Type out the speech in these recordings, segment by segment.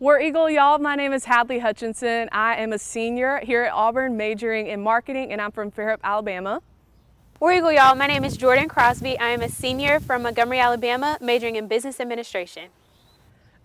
War Eagle, y'all. My name is Hadley Hutchinson. I am a senior here at Auburn, majoring in marketing, and I'm from Fairhope, Alabama. War Eagle, y'all. My name is Jordan Crosby. I am a senior from Montgomery, Alabama, majoring in business administration.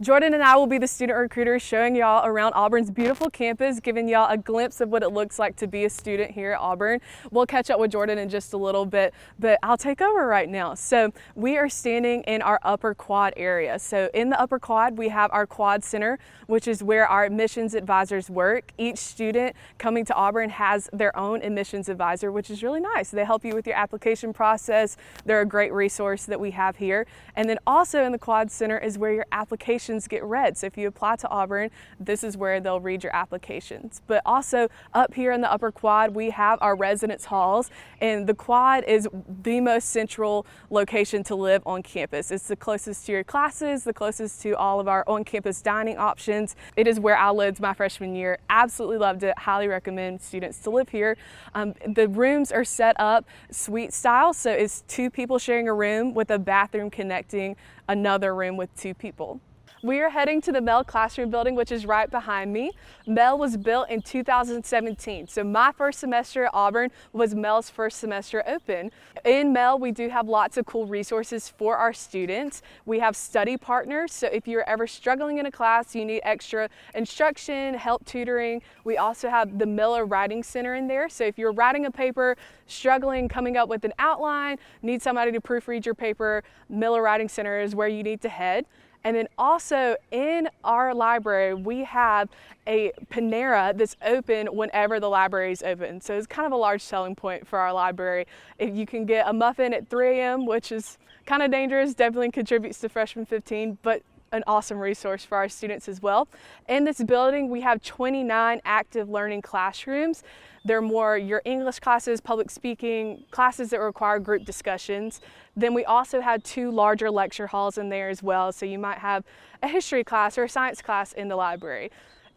Jordan and I will be the student recruiters showing y'all around Auburn's beautiful campus, giving y'all a glimpse of what it looks like to be a student here at Auburn. We'll catch up with Jordan in just a little bit, but I'll take over right now. So we are standing in our upper quad area. So in the upper quad, we have our quad center, which is where our admissions advisors work. Each student coming to Auburn has their own admissions advisor, which is really nice. They help you with your application process. They're a great resource that we have here. And then also in the quad center is where your applications get read. So if you apply to Auburn, this is where they'll read your applications. But also up here in the upper quad, we have our residence halls, and the quad is the most central location to live on campus. It's the closest to your classes, the closest to all of our on-campus dining options. It is where I lived my freshman year. Absolutely loved it. Highly recommend students to live here. The rooms are set up suite style, so it's two people sharing a room with a bathroom connecting another room with two people. We are heading to the Mell Classroom Building, which is right behind me. Mell was built in 2017. So my first semester at Auburn was Mell's first semester open. In Mell, we do have lots of cool resources for our students. We have study partners. So if you're ever struggling in a class, you need extra instruction, help tutoring. We also have the Miller Writing Center in there. So if you're writing a paper, struggling, coming up with an outline, need somebody to proofread your paper, Miller Writing Center is where you need to head. And then also in our library, we have a Panera that's open whenever the library is open. So it's kind of a large selling point for our library. If you can get a muffin at 3 a.m., which is kind of dangerous, definitely contributes to freshman 15, but an awesome resource for our students as well. In this building, we have 29 active learning classrooms. They're more your English classes, public speaking, classes that require group discussions. Then we also have 2 larger lecture halls in there as well. So you might have a history class or a science class in the library.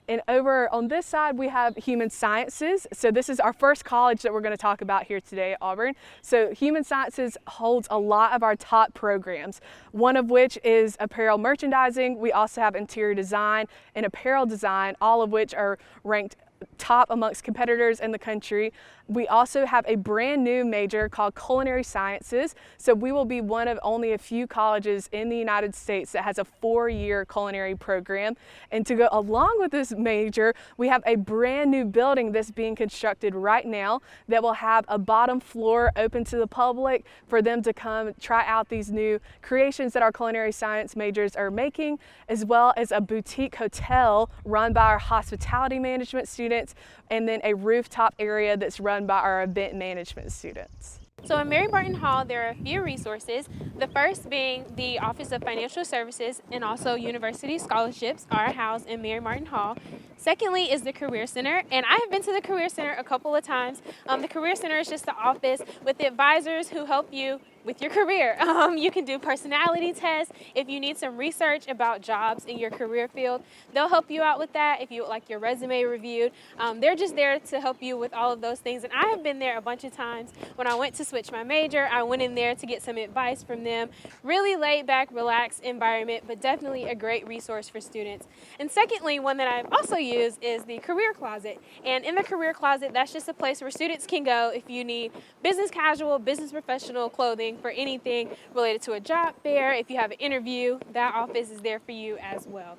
And over on this side, we have Human Sciences. So this is our first college that we're going to talk about here today at Auburn. So Human Sciences holds a lot of our top programs, one of which is apparel merchandising. We also have interior design and apparel design, all of which are ranked top amongst competitors in the country. We also have a brand new major called Culinary Sciences. So we will be one of only a few colleges in the United States that has a 4-year culinary program. And to go along with this major, we have a brand new building that's being constructed right now that will have a bottom floor open to the public for them to come try out these new creations that our culinary science majors are making, as well as a boutique hotel run by our hospitality management students, and then a rooftop area that's run by our event management students. So in Mary Martin Hall, there are a few resources. The first being the Office of Financial Services, and also university scholarships are housed in Mary Martin Hall. Secondly is the Career Center, and I have been to the Career Center a couple of times. The Career Center is just the office with the advisors who help you with your career. You can do personality tests. If you need some research about jobs in your career field, they'll help you out with that. If you would like your resume reviewed, they're just there to help you with all of those things. And I have been there a bunch of times. When I went to switch my major, I went in there to get some advice from them. Really laid back, relaxed environment, but definitely a great resource for students. And secondly, one that I've also used is the Career Closet. And in the Career Closet, that's just a place where students can go if you need business casual, business professional clothing for anything related to a job fair. If you have an interview, that office is there for you as well.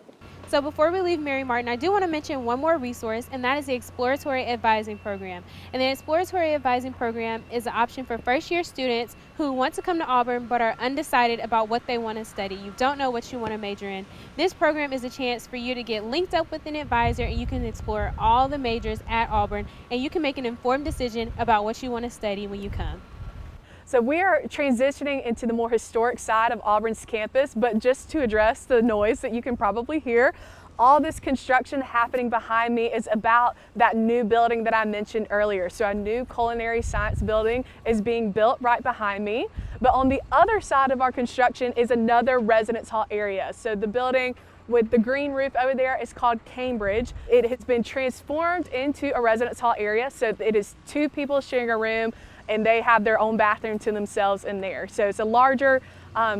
So before we leave Mary Martin, I do want to mention one more resource, and that is the Exploratory Advising Program. And the Exploratory Advising Program is an option for first-year students who want to come to Auburn but are undecided about what they want to study. You don't know what you want to major in. This program is a chance for you to get linked up with an advisor, and you can explore all the majors at Auburn, and you can make an informed decision about what you want to study when you come. So we are transitioning into the more historic side of Auburn's campus, but just to address the noise that you can probably hear, all this construction happening behind me is about that new building that I mentioned earlier. So a new culinary science building is being built right behind me. But on the other side of our construction is another residence hall area. So the building with the green roof over there is called Cambridge. It has been transformed into a residence hall area. So it is 2 people sharing a room, and they have their own bathroom to themselves in there. So it's a larger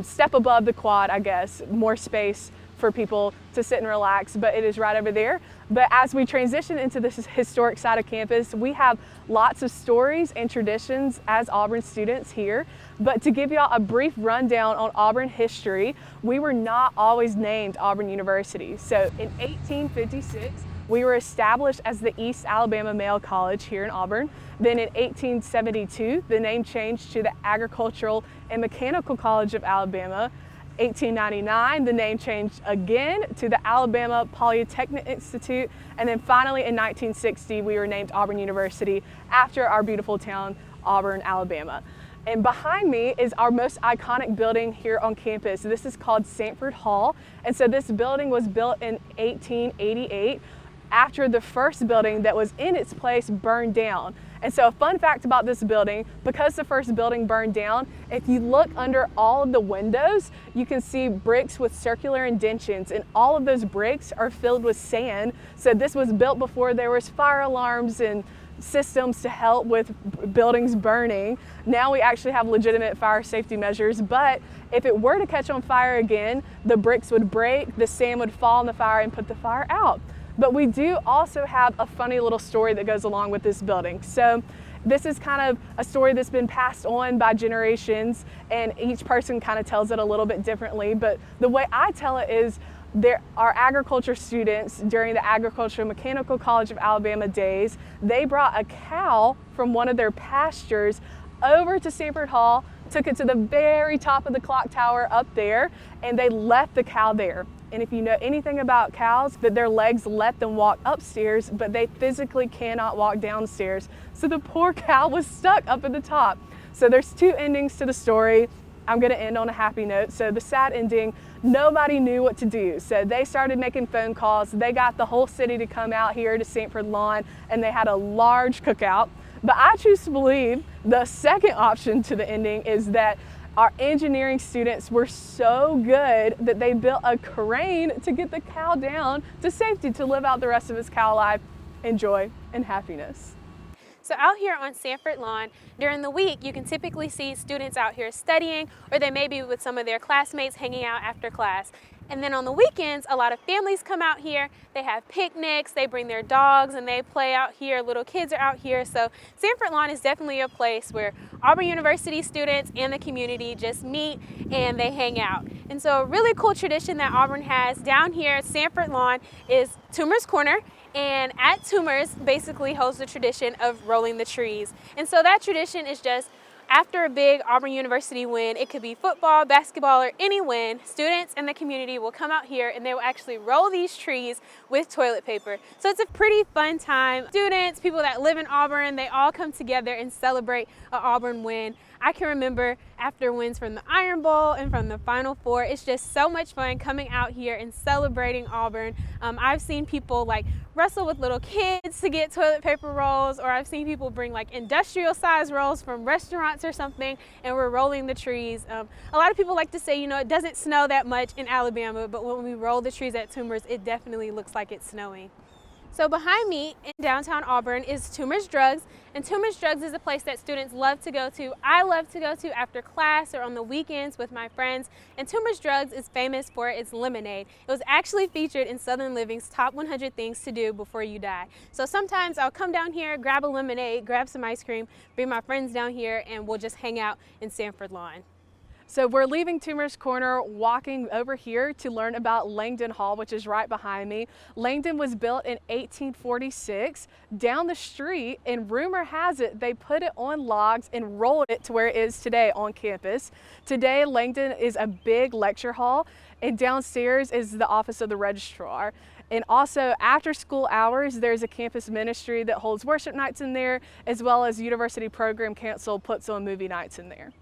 step above the quad, I guess, more space for people to sit and relax, but it is right over there. But as we transition into this historic side of campus, we have lots of stories and traditions as Auburn students here. But to give y'all a brief rundown on Auburn history, we were not always named Auburn University. So in 1856, we were established as the East Alabama Male College here in Auburn. Then in 1872, the name changed to the Agricultural and Mechanical College of Alabama. 1899, the name changed again to the Alabama Polytechnic Institute. And then finally in 1960, we were named Auburn University after our beautiful town, Auburn, Alabama. And behind me is our most iconic building here on campus. This is called Sanford Hall. And so this building was built in 1888 after the first building that was in its place burned down. And so a fun fact about this building, because the first building burned down, if you look under all of the windows, you can see bricks with circular indentions, and all of those bricks are filled with sand. So this was built before there was fire alarms and systems to help with buildings burning. Now we actually have legitimate fire safety measures, but if it were to catch on fire again, the bricks would break, the sand would fall in the fire and put the fire out. But we do also have a funny little story that goes along with this building. So this is kind of a story that's been passed on by generations, and each person kind of tells it a little bit differently. But the way I tell it is, there are agriculture students during the Agricultural and Mechanical College of Alabama days. They brought a cow from one of their pastures over to Sanford Hall, took it to the very top of the clock tower up there, and they left the cow there. And if you know anything about cows, that their legs let them walk upstairs, but they physically cannot walk downstairs. So the poor cow was stuck up at the top. So there's two endings to the story. I'm gonna end on a happy note. So the sad ending, nobody knew what to do. So they started making phone calls. They got the whole city to come out here to Sanford Lawn, and they had a large cookout. But I choose to believe the second option to the ending is that our engineering students were so good that they built a crane to get the cow down to safety to live out the rest of its cow life in joy and happiness. So out here on Sanford Lawn, during the week, you can typically see students out here studying, or they may be with some of their classmates hanging out after class. And then on the weekends, a lot of families come out here. They have picnics, they bring their dogs, and they play out here. Little kids are out here. So Sanford Lawn is definitely a place where Auburn University students and the community just meet and they hang out. And so a really cool tradition that Auburn has down here at Sanford Lawn is Toomer's Corner. And at Toomer's basically holds the tradition of rolling the trees. And so that tradition is just after a big Auburn University win, it could be football, basketball, or any win, students and the community will come out here and they will actually roll these trees with toilet paper. So it's a pretty fun time. Students, people that live in Auburn, they all come together and celebrate an Auburn win. I can remember after wins from the Iron Bowl and from the Final Four, it's just so much fun coming out here and celebrating Auburn. I've seen people like wrestle with little kids to get toilet paper rolls, or I've seen people bring like industrial size rolls from restaurants or something, and we're rolling the trees. A lot of people like to say, you know, it doesn't snow that much in Alabama, but when we roll the trees at Toomer's, it definitely looks like it's snowing. So behind me in downtown Auburn is Toomer's Drugs, and Toomer's Drugs is a place that students love to go to. I love to go to after class or on the weekends with my friends, and Toomer's Drugs is famous for its lemonade. It was actually featured in Southern Living's Top 100 Things to Do Before You Die. So sometimes I'll come down here, grab a lemonade, grab some ice cream, bring my friends down here, and we'll just hang out in Sanford Lawn. So we're leaving Toomer's Corner, walking over here to learn about Langdon Hall, which is right behind me. Langdon was built in 1846 down the street, and rumor has it they put it on logs and rolled it to where it is today on campus. Today, Langdon is a big lecture hall, and downstairs is the office of the registrar. And also after school hours, there's a campus ministry that holds worship nights in there, as well as University Program Council puts on movie nights in there.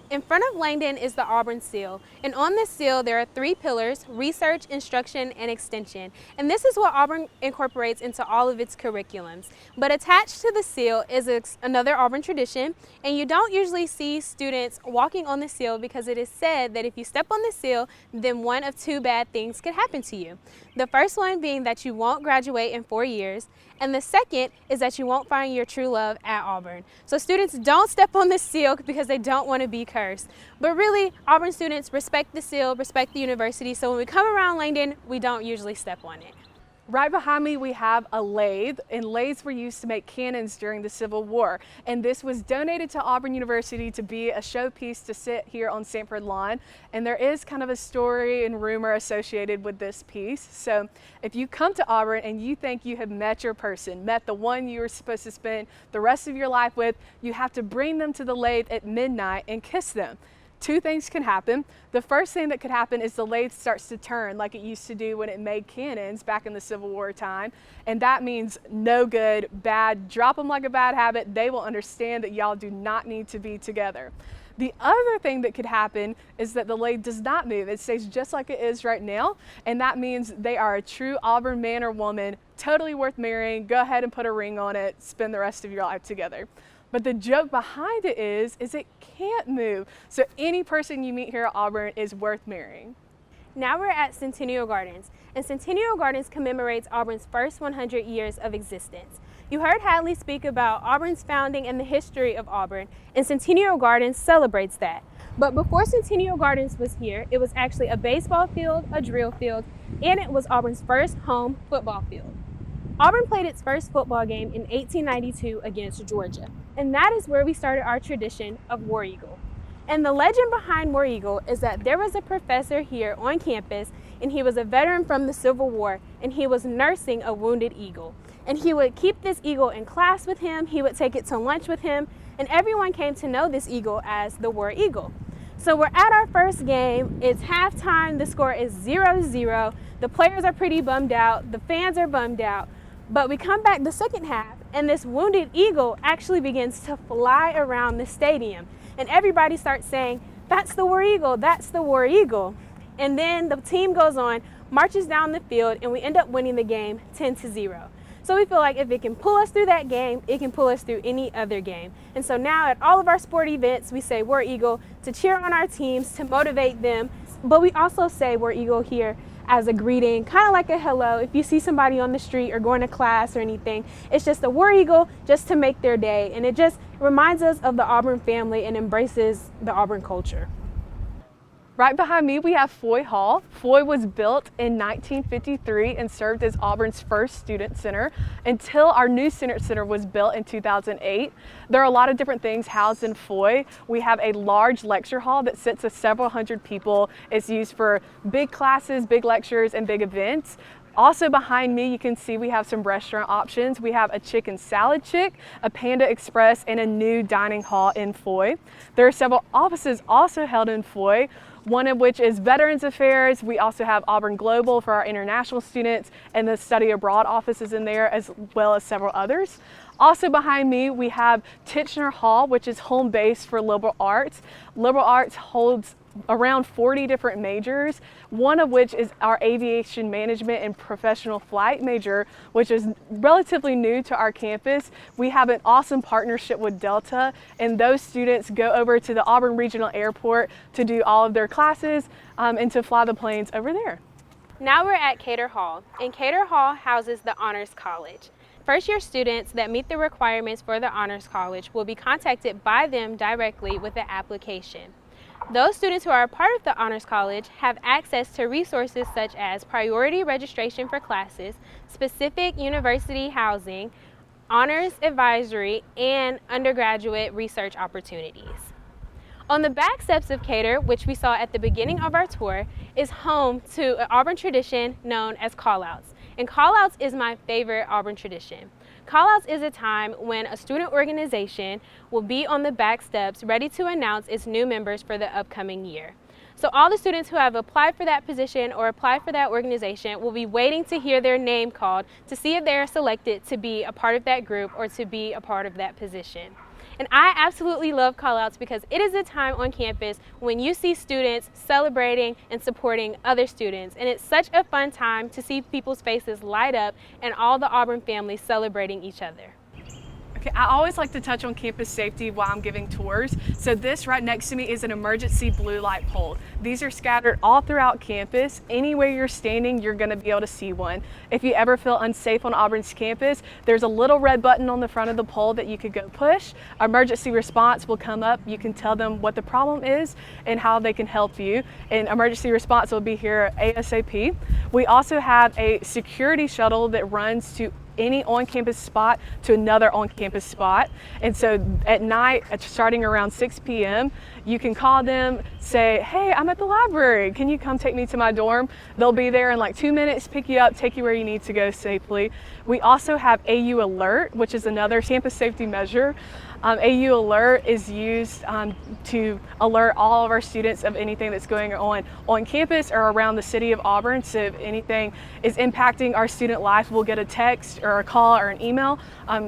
In front of Langdon is the Auburn Seal, and on this seal there are three pillars: research, instruction, and extension. And this is what Auburn incorporates into all of its curriculums. But attached to the seal is another Auburn tradition, and you don't usually see students walking on the seal because it is said that if you step on the seal, then one of two bad things could happen to you. The first one being that you won't graduate in 4 years, and the second is that you won't find your true love at Auburn. So students don't step on the seal because they don't want to be cut curse. But really, Auburn students respect the seal, respect the university, so when we come around Langdon, we don't usually step on it. Right behind me, we have a lathe, and lathes were used to make cannons during the Civil War. And this was donated to Auburn University to be a showpiece to sit here on Sanford Lawn. And there is kind of a story and rumor associated with this piece. So if you come to Auburn and you think you have met your person, met the one you were supposed to spend the rest of your life with, you have to bring them to the lathe at midnight and kiss them. Two things can happen. The first thing that could happen is the lathe starts to turn like it used to do when it made cannons back in the Civil War time. And that means no good, bad, drop them like a bad habit. They will understand that y'all do not need to be together. The other thing that could happen is that the lathe does not move. It stays just like it is right now. And that means they are a true Auburn man or woman, totally worth marrying. Go ahead and put a ring on it, spend the rest of your life together. But the joke behind it is it can't move. So any person you meet here at Auburn is worth marrying. Now we're at Centennial Gardens, and Centennial Gardens commemorates Auburn's first 100 years of existence. You heard Hadley speak about Auburn's founding and the history of Auburn, and Centennial Gardens celebrates that. But before Centennial Gardens was here, it was actually a baseball field, a drill field, and it was Auburn's first home football field. Auburn played its first football game in 1892 against Georgia, and that is where we started our tradition of War Eagle. And the legend behind War Eagle is that there was a professor here on campus, and he was a veteran from the Civil War, and he was nursing a wounded eagle. And he would keep this eagle in class with him, he would take it to lunch with him, and everyone came to know this eagle as the War Eagle. So we're at our first game, it's halftime, the score is 0-0, the players are pretty bummed out, the fans are bummed out, but we come back the second half, and this wounded eagle actually begins to fly around the stadium. And everybody starts saying, "That's the War Eagle, that's the War Eagle." And then the team goes on, marches down the field, and we end up winning the game 10-0. So we feel like if it can pull us through that game, it can pull us through any other game. And so now at all of our sport events, we say War Eagle to cheer on our teams, to motivate them. But we also say War Eagle here as a greeting, kind of like a hello. If you see somebody on the street or going to class or anything, it's just a War Eagle just to make their day. And it just reminds us of the Auburn family and embraces the Auburn culture. Right behind me, we have Foy Hall. Foy was built in 1953 and served as Auburn's first student center until our new student center was built in 2008. There are a lot of different things housed in Foy. We have a large lecture hall that sits with several hundred people. It's used for big classes, big lectures, and big events. Also behind me, you can see we have some restaurant options. We have a chicken salad chick, a Panda Express, and a new dining hall in Foy. There are several offices also held in Foy, one of which is Veterans Affairs. We also have Auburn Global for our international students, and the Study Abroad office is in there, as well as several others. Also behind me, we have Titchener Hall, which is home base for liberal arts. Liberal arts holds around 40 different majors, one of which is our aviation management and professional flight major, which is relatively new to our campus. We have an awesome partnership with Delta, and those students go over to the Auburn Regional Airport to do all of their classes and to fly the planes over there. Now we're at Cater Hall, and Cater Hall houses the Honors College. First-year students that meet the requirements for the Honors College will be contacted by them directly with an application. Those students who are a part of the Honors College have access to resources such as priority registration for classes, specific university housing, honors advisory, and undergraduate research opportunities. On the back steps of Cater, which we saw at the beginning of our tour, is home to an Auburn tradition known as call-outs. And call-outs is my favorite Auburn tradition. Call-outs is a time when a student organization will be on the back steps ready to announce its new members for the upcoming year. So all the students who have applied for that position or applied for that organization will be waiting to hear their name called to see if they are selected to be a part of that group or to be a part of that position. And I absolutely love call-outs because it is a time on campus when you see students celebrating and supporting other students. And it's such a fun time to see people's faces light up and all the Auburn families celebrating each other. Okay, I always like to touch on campus safety while I'm giving tours. So this right next to me is an emergency blue light pole. These are scattered all throughout campus. Anywhere you're standing, you're gonna be able to see one. If you ever feel unsafe on Auburn's campus, there's a little red button on the front of the pole that you could go push. Emergency response will come up. You can tell them what the problem is and how they can help you. And emergency response will be here ASAP. We also have a security shuttle that runs to any on-campus spot to another on-campus spot. And so at night, starting around 6 p.m., you can call them, say, hey, I'm at the library. Can you come take me to my dorm? They'll be there in like 2 minutes, pick you up, take you where you need to go safely. We also have AU Alert, which is another campus safety measure. AU Alert is used to alert all of our students of anything that's going on campus or around the city of Auburn. So if anything is impacting our student life, we'll get a text or a call or an email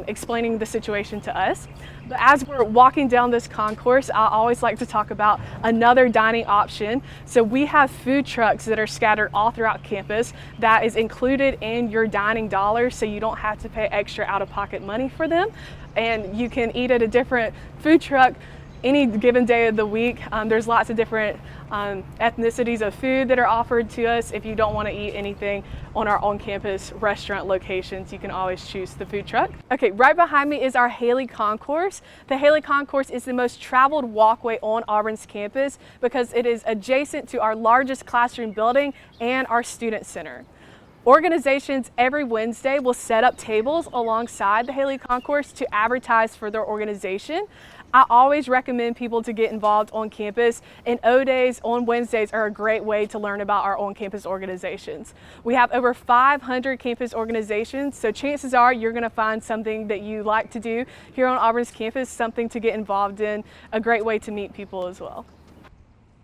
explaining the situation to us. But as we're walking down this concourse, I always like to talk about another dining option. So we have food trucks that are scattered all throughout campus that is included in your dining dollars, so you don't have to pay extra out-of-pocket money for them. And you can eat at a different food truck any given day of the week. There's lots of different ethnicities of food that are offered to us. If you don't want to eat anything on our on-campus restaurant locations, you can always choose the food truck. Okay, right behind me is our Haley Concourse. The Haley Concourse is the most traveled walkway on Auburn's campus because it is adjacent to our largest classroom building and our student center. Organizations every Wednesday will set up tables alongside the Haley Concourse to advertise for their organization. I always recommend people to get involved on campus, and O-Days on Wednesdays are a great way to learn about our on-campus organizations. We have over 500 campus organizations, so chances are you're going to find something that you like to do here on Auburn's campus, something to get involved in, a great way to meet people as well.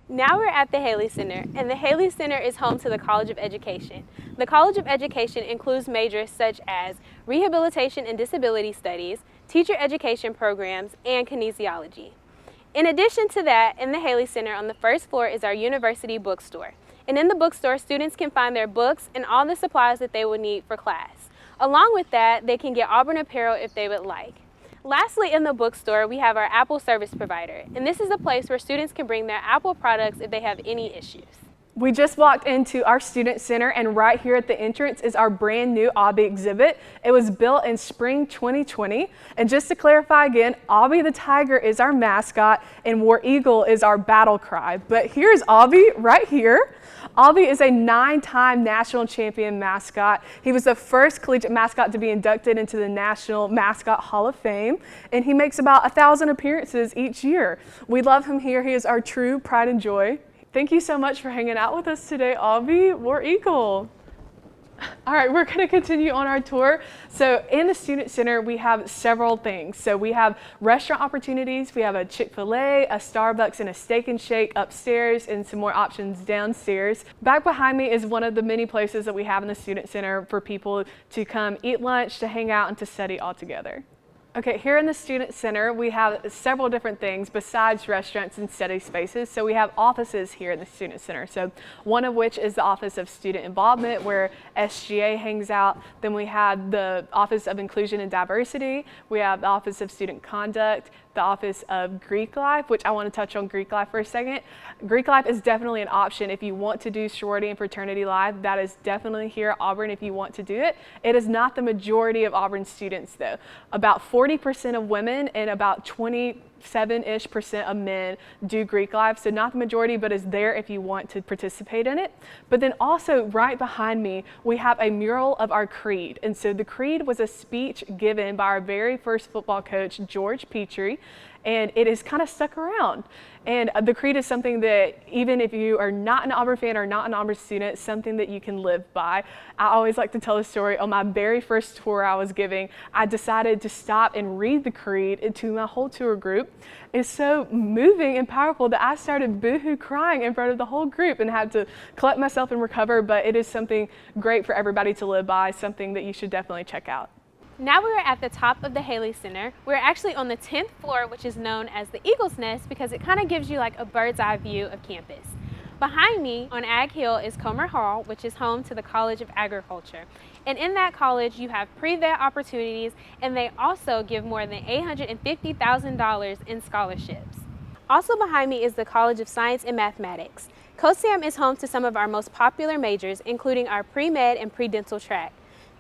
Now we're at the Haley Center, and the Haley Center is home to the College of Education. The College of Education includes majors such as Rehabilitation and Disability Studies, Teacher Education Programs, and Kinesiology. In addition to that, in the Haley Center on the first floor is our University Bookstore. And in the bookstore, students can find their books and all the supplies that they will need for class. Along with that, they can get Auburn apparel if they would like. Lastly, in the bookstore, we have our Apple service provider, and this is a place where students can bring their Apple products if they have any issues. We just walked into our student center, and right here at the entrance is our brand new Aubie exhibit. It was built in spring 2020. And just to clarify again, Aubie the Tiger is our mascot and War Eagle is our battle cry. But here's Aubie right here. Aubie is a 9-time national champion mascot. He was the first collegiate mascot to be inducted into the National Mascot Hall of Fame, and he makes about 1,000 appearances each year. We love him here. He is our true pride and joy. Thank you so much for hanging out with us today, Aubie. War Eagle. All right, we're going to continue on our tour. So in the Student Center, we have several things. So we have restaurant opportunities. We have a Chick-fil-A, a Starbucks, and a Steak and Shake upstairs, and some more options downstairs. Back behind me is one of the many places that we have in the Student Center for people to come eat lunch, to hang out, and to study all together. Okay, here in the Student Center, we have several different things besides restaurants and study spaces. So we have offices here in the Student Center. So one of which is the Office of Student Involvement, where SGA hangs out. Then we have the Office of Inclusion and Diversity. We have the Office of Student Conduct, the Office of Greek Life, which I want to touch on Greek Life for a second. Greek Life is definitely an option if you want to do sorority and fraternity life. That is definitely here at Auburn if you want to do it. It is not the majority of Auburn students though. About 40% of women and about 27-ish% of men do Greek Life, so not the majority, but is there if you want to participate in it. But then also right behind me, we have a mural of our creed. And so the creed was a speech given by our very first football coach, George Petrie, and it is kind of stuck around. And the creed is something that even if you are not an Auburn fan or not an Auburn student, something that you can live by. I always like to tell the story. On my very first tour I was giving, I decided to stop and read the creed to my whole tour group. It's so moving and powerful that I started boohoo crying in front of the whole group and had to collect myself and recover, but it is something great for everybody to live by, something that you should definitely check out. Now we're at the top of the Haley Center. We're actually on the 10th floor, which is known as the Eagle's Nest because it kind of gives you like a bird's eye view of campus. Behind me on Ag Hill is Comer Hall, which is home to the College of Agriculture. And in that college, you have pre-vet opportunities, and they also give more than $850,000 in scholarships. Also behind me is the College of Science and Mathematics. COSAM is home to some of our most popular majors, including our pre-med and pre-dental track.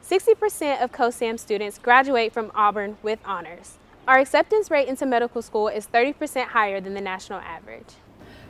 60% of COSAM students graduate from Auburn with honors. Our acceptance rate into medical school is 30% higher than the national average.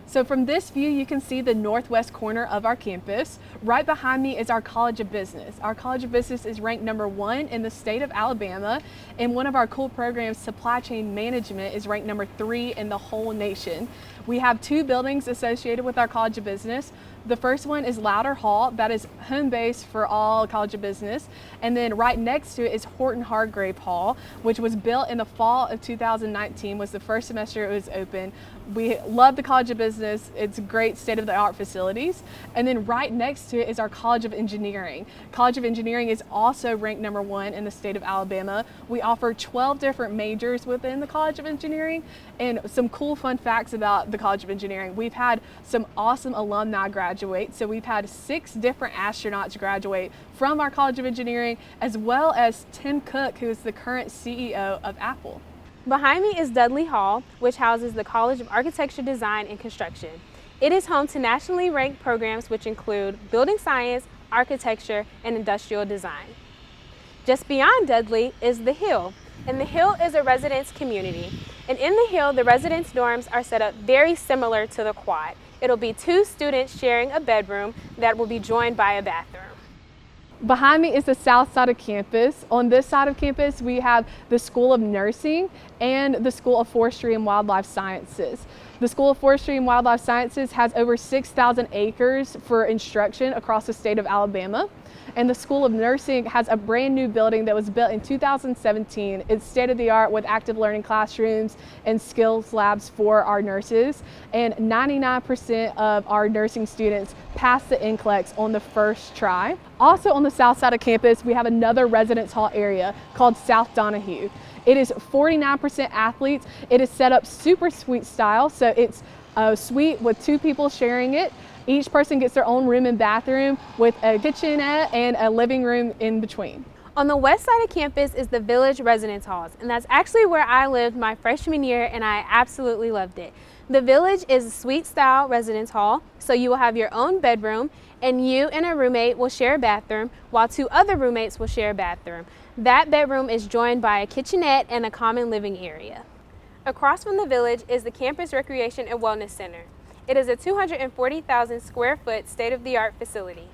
So from this view, you can see the northwest corner of our campus. Right behind me is our College of Business. Our College of Business is ranked #1 in the state of Alabama, and one of our cool programs, Supply Chain Management, is ranked #3 in the whole nation. We have 2 buildings associated with our College of Business. The first one is Louder Hall, that is home base for all College of Business. And then right next to it is Horton Hargrave Hall, which was built in the fall of 2019, was the first semester it was open. We love the College of Business. It's great state-of-the-art facilities. And then right next to it is our College of Engineering. College of Engineering is also ranked #1 in the state of Alabama. We offer 12 different majors within the College of Engineering, and some cool fun facts about the College of Engineering. We've had some awesome alumni graduate. So we've had 6 different astronauts graduate from our College of Engineering, as well as Tim Cook, who is the current CEO of Apple. Behind me is Dudley Hall, which houses the College of Architecture, Design, and Construction. It is home to nationally ranked programs which include building science, architecture, and industrial design. Just beyond Dudley is the Hill, and the Hill is a residence community. And in the Hill, the residence dorms are set up very similar to the Quad. It'll be 2 students sharing a bedroom that will be joined by a bathroom. Behind me is the south side of campus. On this side of campus, we have the School of Nursing and the School of Forestry and Wildlife Sciences. The School of Forestry and Wildlife Sciences has over 6,000 acres for instruction across the state of Alabama. And the School of Nursing has a brand new building that was built in 2017. It's state-of-the-art with active learning classrooms and skills labs for our nurses. And 99% of our nursing students pass the NCLEX on the first try. Also on the south side of campus, we have another residence hall area called South Donahue. It is 49% athletes. It is set up super suite style, so it's a suite with 2 people sharing it. Each person gets their own room and bathroom with a kitchenette and a living room in between. On the west side of campus is the Village Residence Halls, and that's actually where I lived my freshman year, and I absolutely loved it. The Village is a suite style residence hall, so you will have your own bedroom, and you and a roommate will share a bathroom, while 2 other roommates will share a bathroom. That bedroom is joined by a kitchenette and a common living area. Across from the Village is the Campus Recreation and Wellness Center. It is a 240,000 square foot state-of-the-art facility.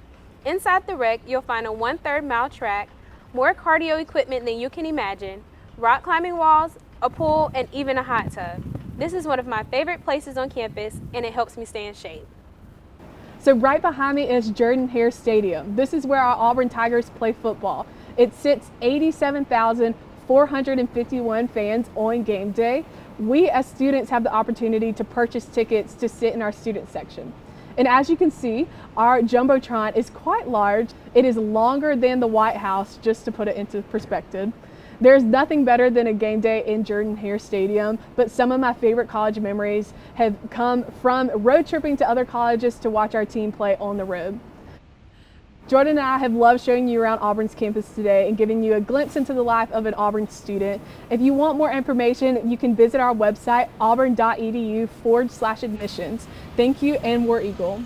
Inside the rec, you'll find a 1/3 mile track, more cardio equipment than you can imagine, rock climbing walls, a pool, and even a hot tub. This is one of my favorite places on campus, and it helps me stay in shape. So right behind me is Jordan-Hare Stadium. This is where our Auburn Tigers play football. It sits 87,451 fans on game day. We as students have the opportunity to purchase tickets to sit in our student section. And as you can see, our Jumbotron is quite large. It is longer than the White House, just to put it into perspective. There's nothing better than a game day in Jordan-Hare Stadium, but some of my favorite college memories have come from road tripping to other colleges to watch our team play on the road. Jordan and I have loved showing you around Auburn's campus today and giving you a glimpse into the life of an Auburn student. If you want more information, you can visit our website, auburn.edu/admissions. Thank you, and War Eagle.